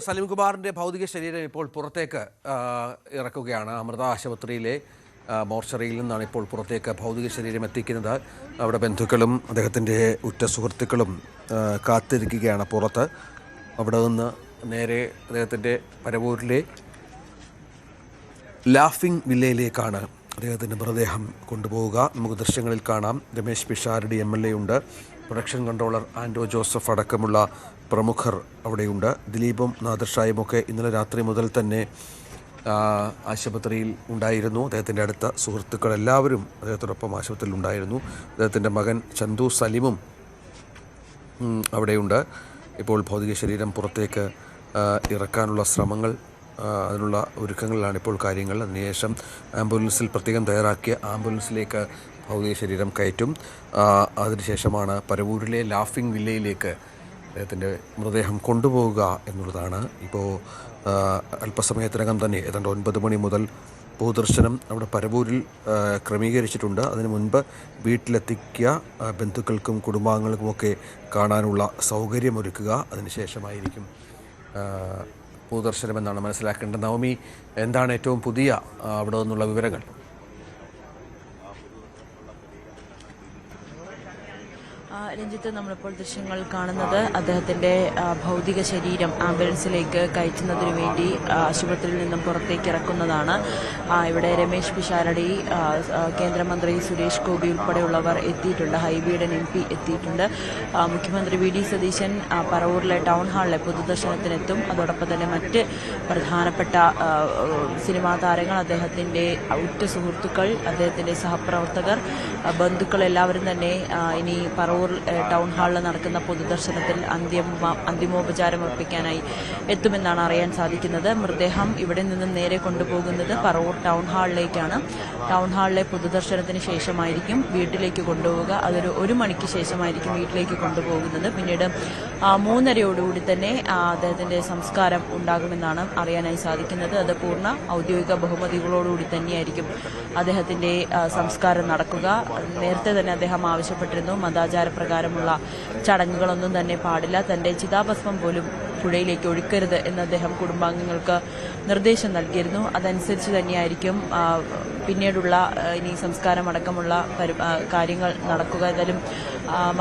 സലീംകുമാറിന്റെ ഭൗതിക ശരീരം ഇപ്പോൾ പുറത്തേക്ക് ഇറക്കുകയാണ്. അമൃത ആശുപത്രിയിലെ മോർച്ചറിയിൽ നിന്നാണ് ഇപ്പോൾ പുറത്തേക്ക് ഭൗതിക ശരീരം എത്തിക്കുന്നത്. അവിടെ ബന്ധുക്കളും അദ്ദേഹത്തിൻ്റെ ഉറ്റ സുഹൃത്തുക്കളും കാത്തിരിക്കുകയാണ് പുറത്ത്. അവിടെ നിന്ന് നേരെ അദ്ദേഹത്തിൻ്റെ പരവൂരിലെ ലാഫിംഗ് വില്ലയിലേക്കാണ് അദ്ദേഹത്തിൻ്റെ മൃതദേഹം കൊണ്ടുപോവുക. നമുക്ക് ദൃശ്യങ്ങളിൽ കാണാം. രമേശ് പിഷാരടി MLA ഉണ്ട്, പ്രൊഡക്ഷൻ കൺട്രോളർ ആൻഡോ ജോസഫ് അടക്കമുള്ള പ്രമുഖർ അവിടെയുണ്ട്. ദിലീപും നാദിർഷായും ഒക്കെ ഇന്നലെ രാത്രി മുതൽ തന്നെ ആശുപത്രിയിൽ ഉണ്ടായിരുന്നു. അദ്ദേഹത്തിൻ്റെ അടുത്ത സുഹൃത്തുക്കൾ എല്ലാവരും അദ്ദേഹത്തോടൊപ്പം ആശുപത്രിയിൽ ഉണ്ടായിരുന്നു. അദ്ദേഹത്തിൻ്റെ മകൻ ചന്തു സലീമും അവിടെയുണ്ട്. ഇപ്പോൾ ഭൗതിക ശരീരം പുറത്തേക്ക് ഇറക്കാനുള്ള ശ്രമങ്ങൾ, അതിനുള്ള ഒരുക്കങ്ങളിലാണ് ഇപ്പോൾ കാര്യങ്ങൾ. അതിനുശേഷം ആംബുലൻസിൽ പ്രത്യേകം തയ്യാറാക്കിയ ആംബുലൻസിലേക്ക് ഭൗതിക ശരീരം കയറ്റും. അതിനുശേഷമാണ് പരവൂരിലെ ലാഫിംഗ് വില്ലയിലേക്ക് അദ്ദേഹത്തിൻ്റെ മൃതദേഹം കൊണ്ടുപോവുക എന്നുള്ളതാണ്. ഇപ്പോൾ അല്പസമയത്തിനകം തന്നെ ഏതാണ്ട് 9 മണി മുതൽ പൊതുദർശനം അവിടെ പരവൂരിൽ ക്രമീകരിച്ചിട്ടുണ്ട്. അതിനു മുൻപ് വീട്ടിലെത്തിക്കുക, ബന്ധുക്കൾക്കും കുടുംബാംഗങ്ങൾക്കുമൊക്കെ കാണാനുള്ള സൗകര്യമൊരുക്കുക. അതിനുശേഷമായിരിക്കും പൊതുദർശനമെന്നാണ് മനസ്സിലാക്കേണ്ടത്. നവമി, എന്താണ് ഏറ്റവും പുതിയ അവിടെ നിന്നുള്ള വിവരങ്ങൾ? രഞ്ജിത്ത്, നമ്മളിപ്പോൾ ദൃശ്യങ്ങൾ കാണുന്നത് അദ്ദേഹത്തിൻ്റെ ഭൗതിക ശരീരം ആംബുലൻസിലേക്ക് കയറ്റുന്നതിനു വേണ്ടി ആശുപത്രിയിൽ നിന്നും പുറത്തേക്ക് ഇറക്കുന്നതാണ്. ഇവിടെ രമേശ് പിഷാരടി, കേന്ദ്രമന്ത്രി സുരേഷ് ഗോപി ഉൾപ്പെടെയുള്ളവർ എത്തിയിട്ടുണ്ട്. ഹൈബീഡൻ MP എത്തിയിട്ടുണ്ട്. മുഖ്യമന്ത്രി VD സതീശൻ പറവൂരിലെ ടൗൺ ഹാളിലെ പൊതുദർശനത്തിനെത്തും. അതോടൊപ്പം തന്നെ മറ്റ് പ്രധാനപ്പെട്ട സിനിമാ താരങ്ങൾ, അദ്ദേഹത്തിൻ്റെ ഉറ്റ സുഹൃത്തുക്കൾ, അദ്ദേഹത്തിൻ്റെ സഹപ്രവർത്തകർ, ബന്ധുക്കൾ എല്ലാവരും തന്നെ ഇനി പറവൂർ ടൗൺ ഹാളിൽ നടക്കുന്ന പൊതുദർശനത്തിൽ അന്തിമോപചാരം അർപ്പിക്കാനായി എത്തുമെന്നാണ് അറിയാൻ സാധിക്കുന്നത്. മൃതദേഹം ഇവിടെ നിന്നും നേരെ കൊണ്ടുപോകുന്നത് പറവൂർ ടൗൺ ഹാളിലേക്കാണ്. ടൗൺ ഹാളിലെ പൊതുദർശനത്തിന് ശേഷമായിരിക്കും വീട്ടിലേക്ക് കൊണ്ടുപോവുക. അതൊരു 1 മണിക്ക് ശേഷമായിരിക്കും വീട്ടിലേക്ക് കൊണ്ടുപോകുന്നത്. പിന്നീട് 3:30 തന്നെ അദ്ദേഹത്തിൻ്റെ സംസ്കാരം ഉണ്ടാകുമെന്നാണ് അറിയാനായി സാധിക്കുന്നത്. അത് പൂർണ്ണ ഔദ്യോഗിക ബഹുമതികളോടുകൂടി തന്നെയായിരിക്കും അദ്ദേഹത്തിൻ്റെ സംസ്കാരം നടക്കുക. നേരത്തെ തന്നെ അദ്ദേഹം ആവശ്യപ്പെട്ടിരുന്നു, മതാചാര പ്രകാരമുള്ള ചടങ്ങുകളൊന്നും തന്നെ പാടില്ല, തൻ്റെ ചിതാഭസ്മം പോലും പുഴയിലേക്ക് ഒഴുക്കരുത് എന്ന് അദ്ദേഹം കുടുംബാംഗങ്ങൾക്ക് നിർദ്ദേശം നൽകിയിരുന്നു. അതനുസരിച്ച് തന്നെയായിരിക്കും പിന്നീടുള്ള ഇനി സംസ്കാരം അടക്കമുള്ള കാര്യങ്ങൾ നടക്കുക. ഏതായാലും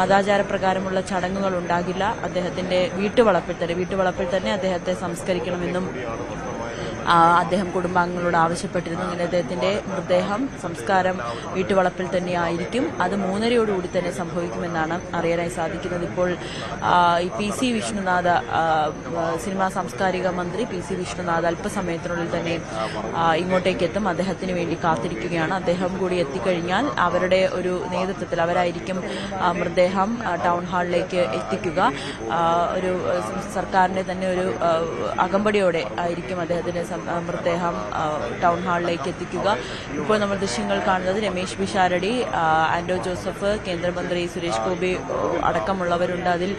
മതാചാര പ്രകാരമുള്ള ചടങ്ങുകൾ ഉണ്ടാകില്ല. അദ്ദേഹത്തിൻ്റെ വീട്ടുവളപ്പിൽ തന്നെ അദ്ദേഹത്തെ സംസ്കരിക്കണമെന്നും അദ്ദേഹം കുടുംബാംഗങ്ങളോട് ആവശ്യപ്പെട്ടിരുന്നു. അങ്ങനെ അദ്ദേഹത്തിൻ്റെ മൃതദേഹം സംസ്കാരം വീട്ടുവളപ്പിൽ തന്നെയായിരിക്കും. അത് 3:30 തന്നെ സംഭവിക്കുമെന്നാണ് അറിയാനായി സാധിക്കുന്നത്. ഇപ്പോൾ PC വിഷ്ണുനാഥ്, സിനിമാ സാംസ്കാരിക മന്ത്രി PC വിഷ്ണുനാഥ് അല്പസമയത്തിനുള്ളിൽ തന്നെ ഇങ്ങോട്ടേക്ക് എത്തും. അദ്ദേഹത്തിന് വേണ്ടി കാത്തിരിക്കുകയാണ്. അദ്ദേഹം കൂടി എത്തിക്കഴിഞ്ഞാൽ അവരുടെ ഒരു നേതൃത്വത്തിൽ അവരായിരിക്കും മൃതദേഹം ടൗൺ ഹാളിലേക്ക് എത്തിക്കുക. ഒരു സർക്കാരിൻ്റെ തന്നെ ഒരു അകമ്പടിയോടെ ആയിരിക്കും അദ്ദേഹത്തിൻ്റെ മൃതദേഹം ടൗൺ ഹാളിലേക്ക് എത്തിക്കുക. ഇപ്പോൾ നമ്മൾ ദൃശ്യങ്ങൾ കാണുന്നത് രമേശ് പിഷാരടി, ആൻഡോ ജോസഫ്, കേന്ദ്രമന്ത്രി സുരേഷ് ഗോപി അടക്കമുള്ളവരുണ്ട്. അതിൽ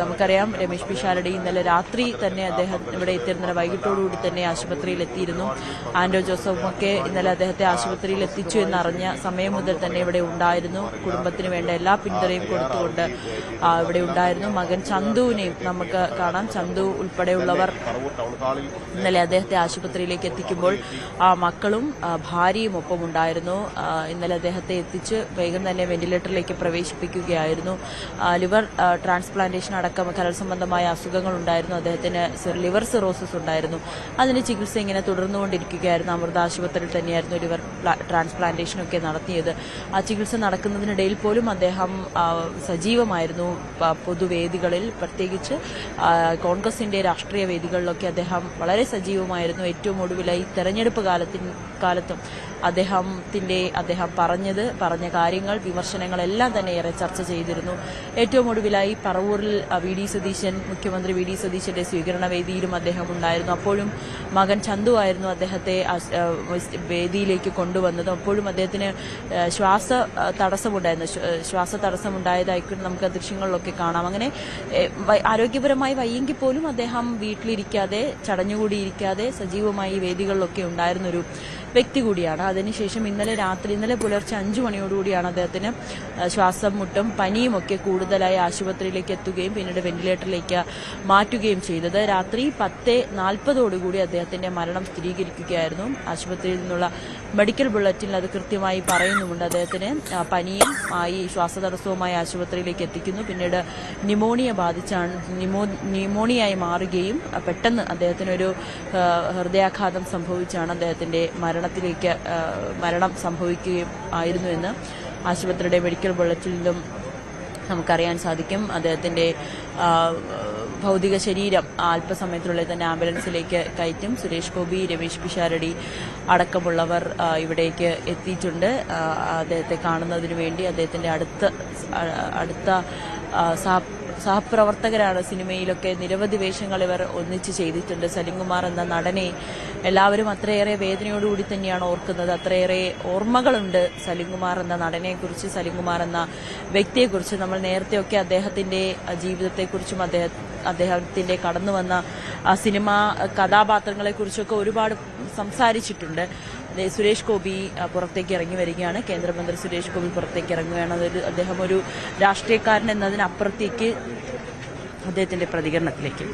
നമുക്കറിയാം, രമേശ് പിഷാരടി ഇന്നലെ രാത്രി തന്നെ അദ്ദേഹം ഇവിടെ എത്തിയിരുന്ന വൈകിട്ടോടുകൂടി തന്നെ ആശുപത്രിയിൽ എത്തിയിരുന്നു. ആൻഡോ ജോസഫുമൊക്കെ ഇന്നലെ അദ്ദേഹത്തെ ആശുപത്രിയിൽ എത്തിച്ചു എന്നറിഞ്ഞ സമയം മുതൽ തന്നെ ഇവിടെ ഉണ്ടായിരുന്നു. കുടുംബത്തിന് വേണ്ട എല്ലാ പിന്തുണയും കൊടുത്തുകൊണ്ട് ഇവിടെ ഉണ്ടായിരുന്നു. മകൻ ചന്തുവിനെയും നമുക്ക് കാണാം. ചന്തു ഉൾപ്പെടെയുള്ളവർ ഇന്നലെ അദ്ദേഹത്തെ ആശുപത്രിയിലേക്ക് എത്തിക്കുമ്പോൾ മക്കളും ഭാര്യയും ഒപ്പം ഉണ്ടായിരുന്നു. ഇന്നലെ അദ്ദേഹത്തെ എത്തിച്ച് വേഗം തന്നെ വെന്റിലേറ്ററിലേക്ക് പ്രവേശിപ്പിക്കുകയായിരുന്നു. ലിവർ ട്രാൻസ്പ്ലാന്റേഷൻ അടക്കം കരൾ സംബന്ധമായ അസുഖങ്ങൾ ഉണ്ടായിരുന്നു. അദ്ദേഹത്തിന് ലിവർ സിറോസിസ് ഉണ്ടായിരുന്നു. അതിന് ചികിത്സ ഇങ്ങനെ തുടർന്നുകൊണ്ടിരിക്കുകയായിരുന്നു. അമൃത ആശുപത്രിയിൽ തന്നെയായിരുന്നു ലിവർ ട്രാൻസ്പ്ലാന്റേഷനൊക്കെ നടത്തിയത്. ആ ചികിത്സ നടക്കുന്നതിനിടയിൽ പോലും അദ്ദേഹം സജീവമായിരുന്നു പൊതുവേദികളിൽ, പ്രത്യേകിച്ച് കോൺഗ്രസിന്റെ രാഷ്ട്രീയ വേദികളിലൊക്കെ അദ്ദേഹം വളരെ സജീവമായിരുന്നു. ഏറ്റവും ഒടുവിലായി തെരഞ്ഞെടുപ്പ് കാലത്തും അദ്ദേഹം പറഞ്ഞ കാര്യങ്ങൾ, വിമർശനങ്ങളെല്ലാം തന്നെ ഏറെ ചർച്ച ചെയ്തിരുന്നു. ഏറ്റവും ഒടുവിലായി പറവൂരിൽ മുഖ്യമന്ത്രി VD സതീശന്റെ സ്വീകരണ വേദിയിലും അദ്ദേഹം ഉണ്ടായിരുന്നു. അപ്പോഴും മകൻ ചന്തു ആയിരുന്നു അദ്ദേഹത്തെ വേദിയിലേക്ക് കൊണ്ടുവന്നത്. അപ്പോഴും അദ്ദേഹത്തിന് ശ്വാസ തടസ്സമുണ്ടായതായിരിക്കും നമുക്ക് ദൃശ്യങ്ങളിലൊക്കെ കാണാം. അങ്ങനെ ആരോഗ്യപരമായി വയ്യെങ്കിൽ പോലും അദ്ദേഹം വീട്ടിലിരിക്കാതെ, ചടഞ്ഞുകൂടിയിരിക്കാതെ സജീവമായി വേദികളിലൊക്കെ ഉണ്ടായിരുന്നൊരു വ്യക്തി കൂടിയാണ്. അതിനുശേഷം ഇന്നലെ പുലർച്ചെ 5 മണിയോടുകൂടിയാണ് അദ്ദേഹത്തിന് ശ്വാസം മുട്ടും പനിയും ഒക്കെ കൂടുതലായി ആശുപത്രിയിലേക്ക് എത്തുകയും പിന്നീട് വെന്റിലേറ്ററിലേക്ക് മാറ്റുകയും ചെയ്തത്. രാത്രി 10:40 അദ്ദേഹത്തിന്റെ മരണം സ്ഥിരീകരിക്കുകയായിരുന്നു. ആശുപത്രിയിൽ നിന്നുള്ള മെഡിക്കൽ ബുള്ളറ്റിനിൽ അത് കൃത്യമായി പറയുന്നുമുണ്ട്. അദ്ദേഹത്തിന് പനിയും ഈ ശ്വാസതടസ്സവുമായി ആശുപത്രിയിലേക്ക് എത്തിക്കുന്നു. പിന്നീട് ന്യൂമോണിയായി മാറുകയും പെട്ടെന്ന് അദ്ദേഹത്തിനൊരു ഹൃദയാഘാതം സംഭവിച്ചാണ് അദ്ദേഹത്തിന്റെ മരണം സംഭവിക്കുകയും ആയിരുന്നുവെന്ന് ആശുപത്രിയുടെ മെഡിക്കൽ ബുള്ളറ്റിൽ നിന്നും നമുക്കറിയാൻ സാധിക്കും. അദ്ദേഹത്തിന്റെ ഭൗതിക ശരീരം അല്പസമയത്തിനുള്ളിൽ തന്നെ ആംബുലൻസിലേക്ക് കയറ്റും. സുരേഷ് ഗോപി, രമേശ് പിഷാരടി അടക്കമുള്ളവർ ഇവിടേക്ക് എത്തിയിട്ടുണ്ട്. അദ്ദേഹത്തെ കാണുന്നതിനു വേണ്ടി അദ്ദേഹത്തിന്റെ അടുത്ത സഹപ്രവർത്തകരാണ്. സിനിമയിലൊക്കെ നിരവധി വേഷങ്ങൾ ഇവർ ഒന്നിച്ച് ചെയ്തിട്ടുണ്ട്. സലിംകുമാർ എന്ന നടനെ എല്ലാവരും അത്രയേറെ വേദനയോടുകൂടി തന്നെയാണ് ഓർക്കുന്നത്. അത്രയേറെ ഓർമ്മകളുണ്ട് സലിംകുമാർ എന്ന നടനെക്കുറിച്ച്, സലിംകുമാർ എന്ന വ്യക്തിയെക്കുറിച്ച്. നമ്മൾ നേരത്തെയൊക്കെ അദ്ദേഹത്തിന്റെ ജീവിതത്തെക്കുറിച്ചും അദ്ദേഹത്തിന്റെ കടന്നു വന്ന സിനിമാ കഥാപാത്രങ്ങളെക്കുറിച്ചൊക്കെ ഒരുപാട് സംസാരിച്ചിട്ടുണ്ട്. സുരേഷ് ഗോപി പുറത്തേക്ക് ഇറങ്ങി വരികയാണ്. കേന്ദ്രമന്ത്രി സുരേഷ് ഗോപി പുറത്തേക്ക് ഇറങ്ങുകയാണ്. അദ്ദേഹം ഒരു രാഷ്ട്രീയക്കാരൻ എന്നതിനപ്പുറത്തേക്ക് അദ്ദേഹത്തിന്റെ പ്രതികരണത്തിലേക്ക്